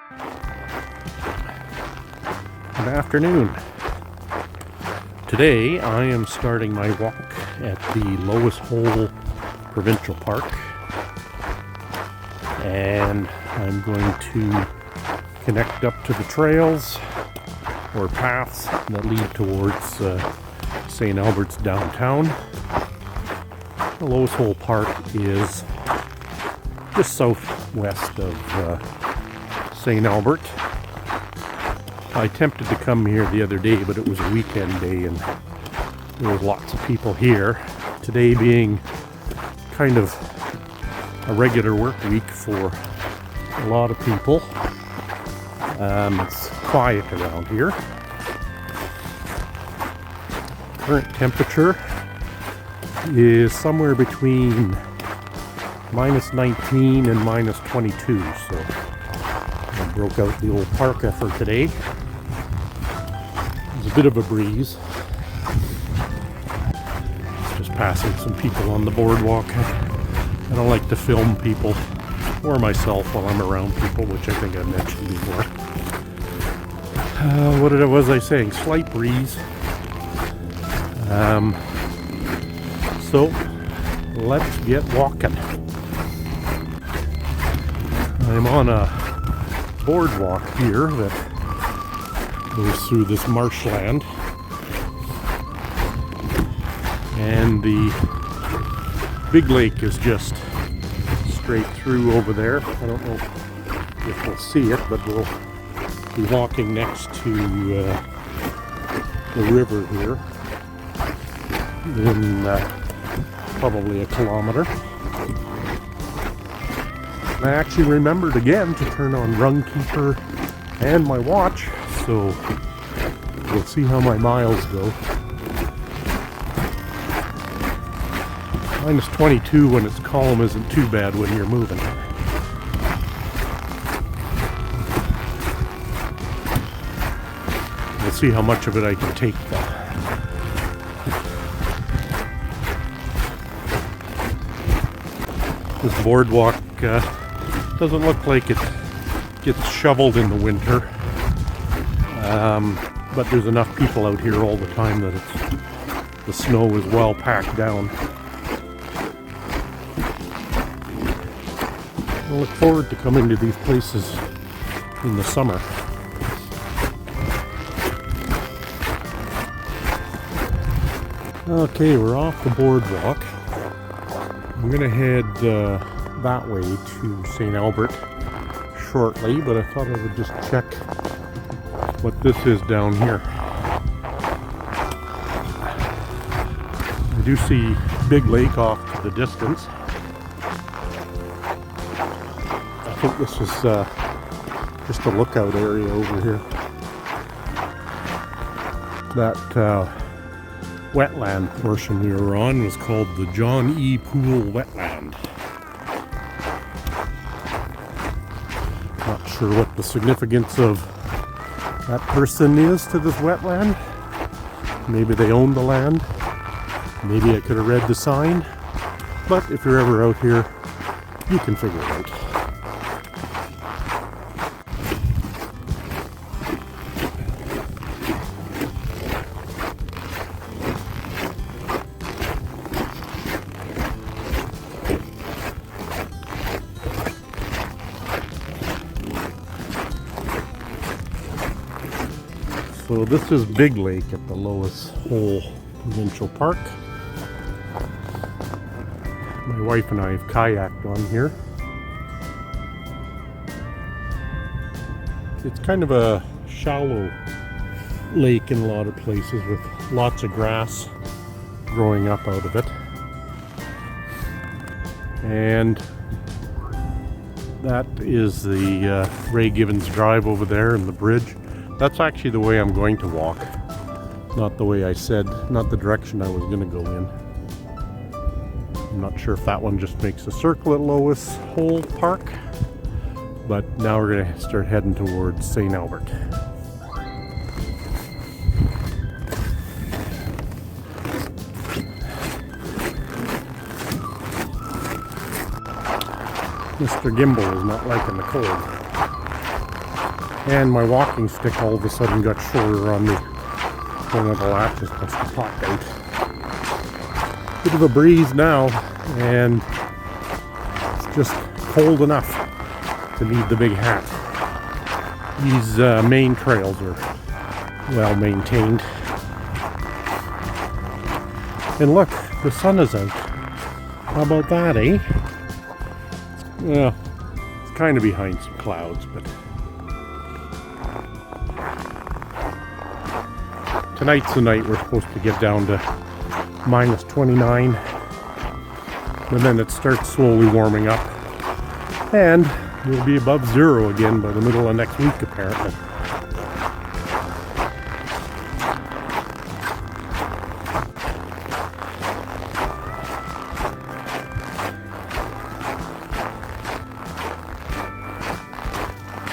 Good afternoon. Today I am starting my walk at the Lois Provincial Park, and I'm going to connect up to the trails or paths that lead towards St. Albert's downtown. The Lois Park is just southwest of St. Albert. I attempted to come here the other day, but it was a weekend day and there was lots of people here. Today being kind of a regular work week for a lot of people. It's quiet around here. Current temperature is somewhere between minus 19 and minus 22, so I broke out the old parka for today. There's a bit of a breeze. Just passing some people on the boardwalk. I don't like to film people or myself while I'm around people, which I think I mentioned before. What was I saying? Slight breeze. So let's get walking. I'm on a boardwalk here that goes through this marshland, and the big lake is just straight through over there. I don't know if we'll see it, but we'll be walking next to the river here in probably a kilometer. I actually remembered again to turn on Runkeeper and my watch, so we'll see how my miles go. Minus 22 when it's calm isn't too bad when you're moving. We'll see how much of it I can take though. This boardwalk doesn't look like it gets shoveled in the winter, but there's enough people out here all the time that the snow is well packed down. I look forward to coming to these places in the summer. Okay, we're off the boardwalk. I'm going to head that way to St. Albert shortly, but I thought I would just check what this is down here. I do see Big Lake off to the distance. I think this is just a lookout area over here. That wetland portion we were on was called the John E. Poole Wetland. Not sure what the significance of that person is to this wetland. Maybe they own the land. Maybe I could have read the sign. But if you're ever out here, you can figure it out. So this is Big Lake at the Lois Provincial Park. My wife and I have kayaked on here. It's kind of a shallow lake in a lot of places with lots of grass growing up out of it. And that is the Ray Gibbons Drive over there and the bridge. That's actually the way I'm going to walk, not the way I said, not the direction I was going to go in. I'm not sure if that one just makes a circle at Lois Park, but now we're going to start heading towards St. Albert. Mr. Gimbal is not liking the cold. And my walking stick all of a sudden got shorter on me. One of the latches must have popped out. Bit of a breeze now, and it's just cold enough to need the big hat. These main trails are well maintained. And look, the sun is out. How about that, eh? Well, it's kind of behind some clouds, but tonight's the night we're supposed to get down to minus 29. And then it starts slowly warming up. And we'll be above zero again by the middle of next week, apparently.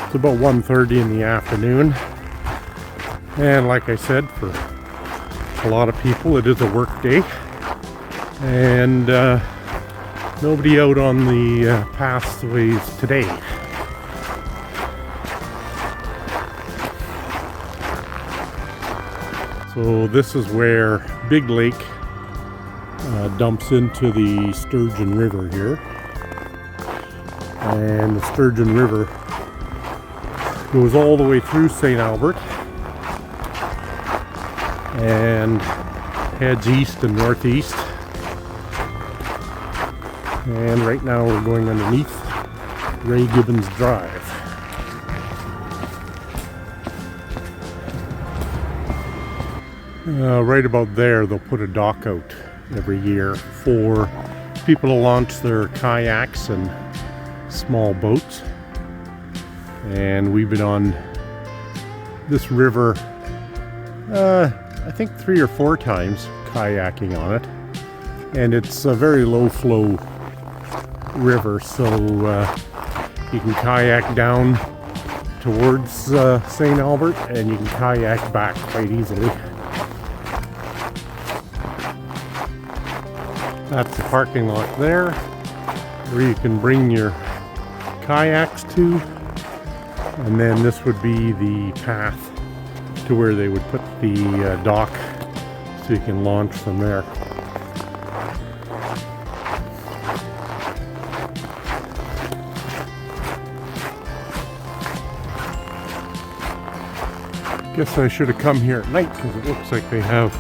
It's about 1:30 in the afternoon. And like I said, for a lot of people, it is a work day. And nobody out on the pathways today. So this is where Big Lake dumps into the Sturgeon River here. And the Sturgeon River goes all the way through St. Albert and heads east and northeast. And right now we're going underneath Ray Gibbons Drive. Right about there, they'll put a dock out every year for people to launch their kayaks and small boats. And we've been on this river, I think 3 or 4 times kayaking on it. And it's a very low flow river, so you can kayak down towards St. Albert and you can kayak back quite easily. That's the parking lot there, where you can bring your kayaks to, and then this would be the path to where they would put the dock so you can launch from there. Guess I should have come here at night because it looks like they have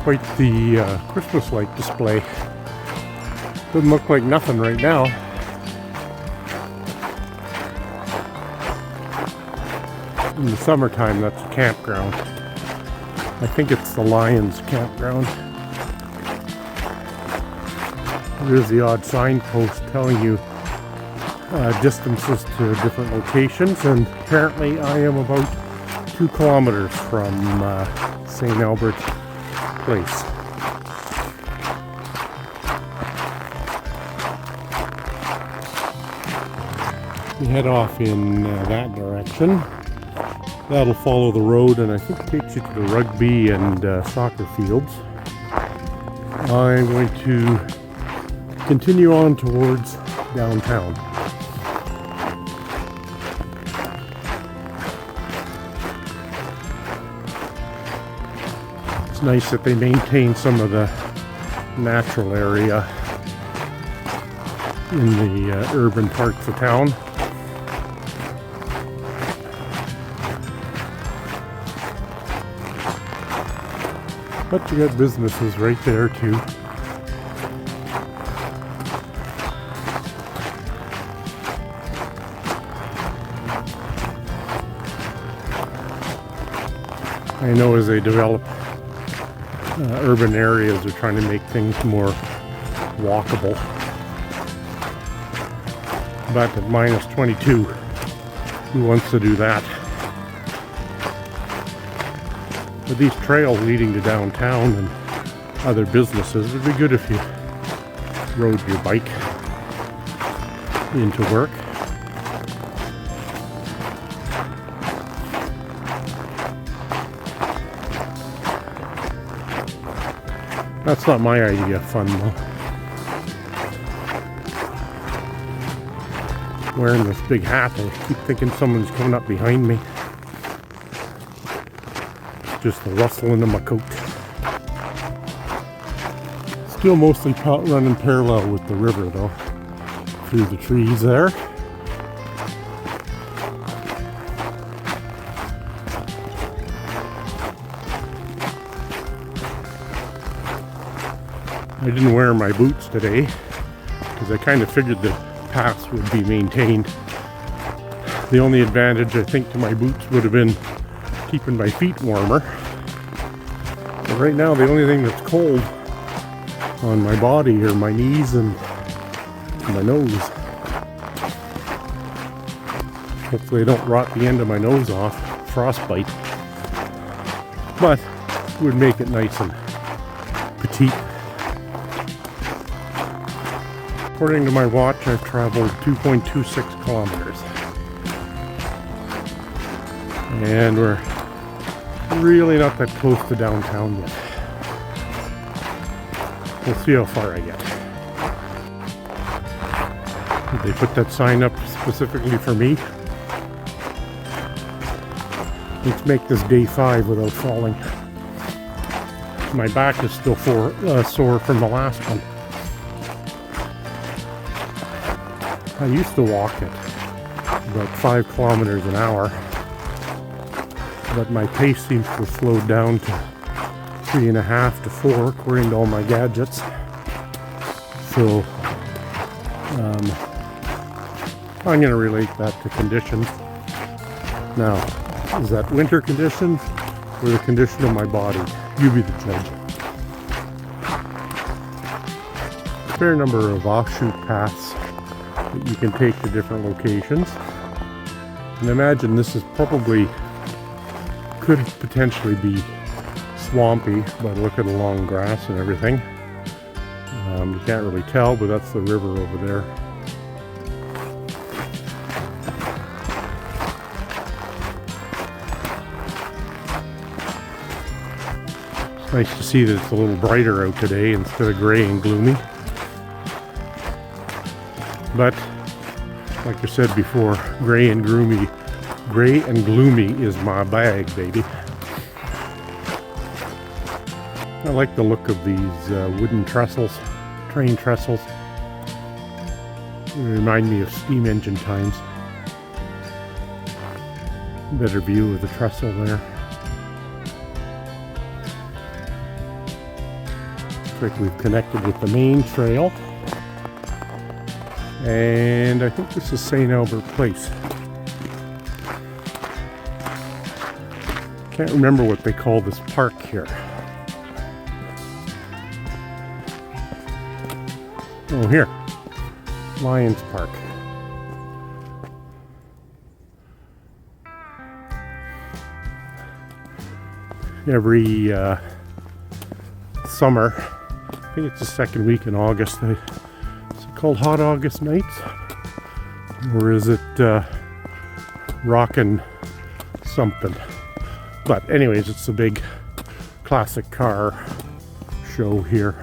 quite the Christmas light display. Doesn't look like nothing right now. In the summertime, that's a campground. I think it's the Lions campground. There's the odd signpost telling you distances to different locations, and apparently I am about 2 kilometers from St. Albert Place. We head off in that direction. That'll follow the road and I think it takes you to the rugby and soccer fields. I'm going to continue on towards downtown. It's nice that they maintain some of the natural area in the urban parts of town. But you got businesses right there too. I know as they develop urban areas, they're trying to make things more walkable. But at minus 22, who wants to do that? But these trails leading to downtown and other businesses, it would be good if you rode your bike into work. That's not my idea of fun though. wearing this big hat. I keep thinking someone's coming up behind me. It's just the rustling of my coat. Still mostly running parallel with the river though, through the trees there. I didn't wear my boots today because I kind of figured the paths would be maintained. The only advantage I think to my boots would have been keeping my feet warmer. But right now the only thing that's cold on my body are my knees and my nose. Hopefully I don't rot the end of my nose off, frostbite. But it would make it nice and petite. According to my watch, I've traveled 2.26 kilometers. And we're really not that close to downtown yet. We'll see how far I get. Did they put that sign up specifically for me? Let's make this day 5 without falling. My back is still sore from the last one. I used to walk at about 5 kilometers an hour, but my pace seems to have slowed down to 3.5 to 4 according to all my gadgets. So I'm going to relate that to conditions. Now, is that winter conditions or the condition of my body? You be the judge. A fair number of offshoot paths that you can take to different locations. And imagine this is probably, could potentially be swampy by the look of the long grass and everything. You can't really tell, but that's the river over there. It's nice to see that it's a little brighter out today instead of gray and gloomy. But like I said before, gray and gloomy is my bag, baby. I like the look of these wooden trestles, train trestles. They remind me of steam engine times. Better view of the trestle there. Looks like we've connected with the main trail. And I think this is St. Albert Place. Can't remember what they call this park here. Oh, here. Lions Park. Every summer, I think it's the second week in August, is it called Hot August Nights? Or is it Rockin' something? But anyways, it's a big classic car show here.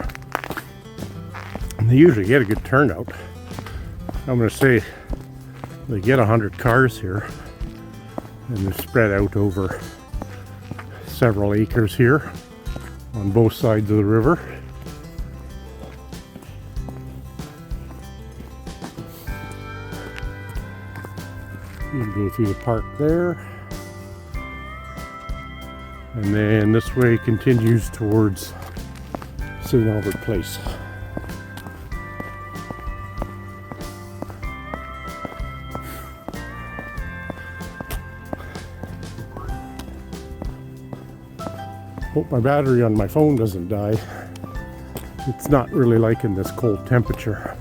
And they usually get a good turnout. I'm going to say they get 100 cars here. And they're spread out over several acres here on both sides of the river. You can go through the park there. And then this way continues towards St. Albert Place. Hope my battery on my phone doesn't die. It's not really liking this cold temperature.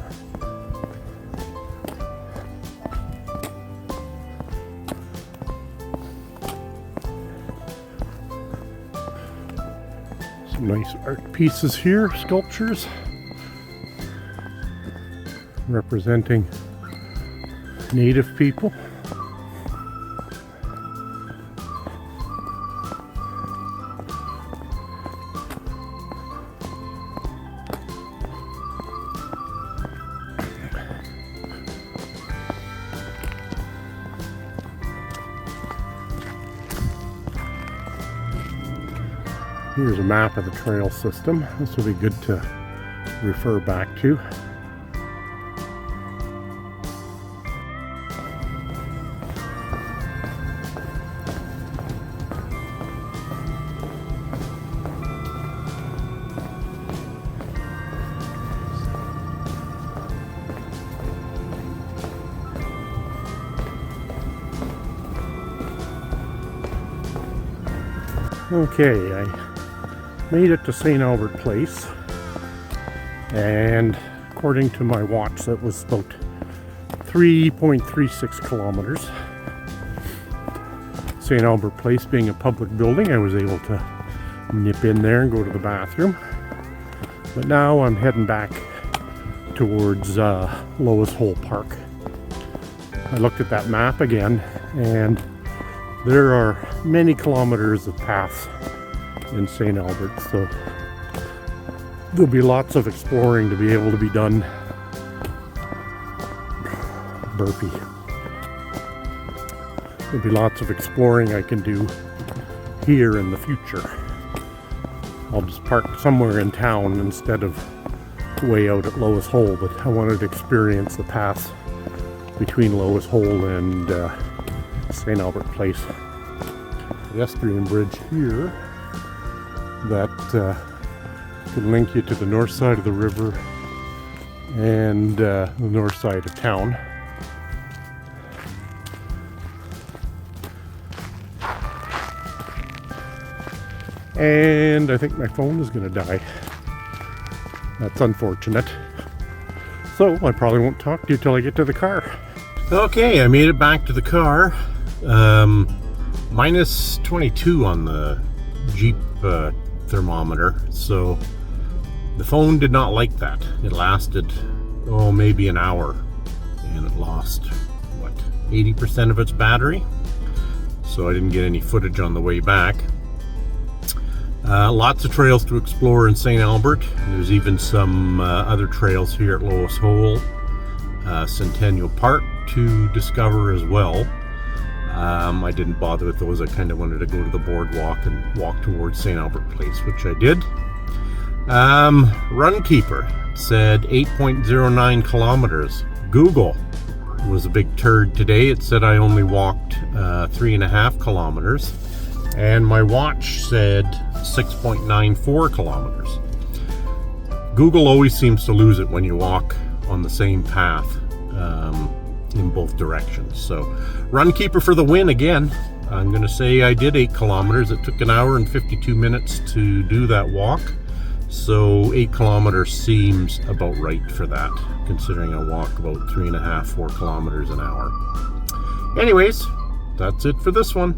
Some nice art pieces here, sculptures representing native people. Here's a map of the trail system. This will be good to refer back to. Okay, I made it to St. Albert Place, and according to my watch that was about 3.36 kilometers. St. Albert Place being a public building, I was able to nip in there and go to the bathroom. But now I'm heading back towards Lois Hole Park. I looked at that map again, and there are many kilometers of paths in St. Albert, so there'll be lots of exploring to be able to be done. Burpee. There'll be lots of exploring I can do here in the future. I'll just park somewhere in town instead of way out at Lois Hole, but I wanted to experience the paths between Lois Hole and St. Albert Place. Pedestrian bridge here that can link you to the north side of the river and the north side of town. And I think my phone is going to die. That's unfortunate. So I probably won't talk to you till I get to the car. Okay, I made it back to the car. Minus 22 on the Jeep thermometer, so the phone did not like that. It lasted, maybe an hour, and it lost, 80% of its battery, so I didn't get any footage on the way back. Lots of trails to explore in St. Albert. There's even some other trails here at Lois Hole, Centennial Park to discover as well. I didn't bother with those. I kind of wanted to go to the boardwalk and walk towards St. Albert Place, which I did. Runkeeper said 8.09 kilometers. Google was a big turd today. It said I only walked 3.5 kilometers. And my watch said 6.94 kilometers. Google always seems to lose it when you walk on the same path in both directions. So Runkeeper for the win again. I'm going to say I did 8 kilometers. It took an hour and 52 minutes to do that walk. So 8 kilometers seems about right for that, considering I walk about 3.5, 4 kilometers an hour. Anyways, that's it for this one.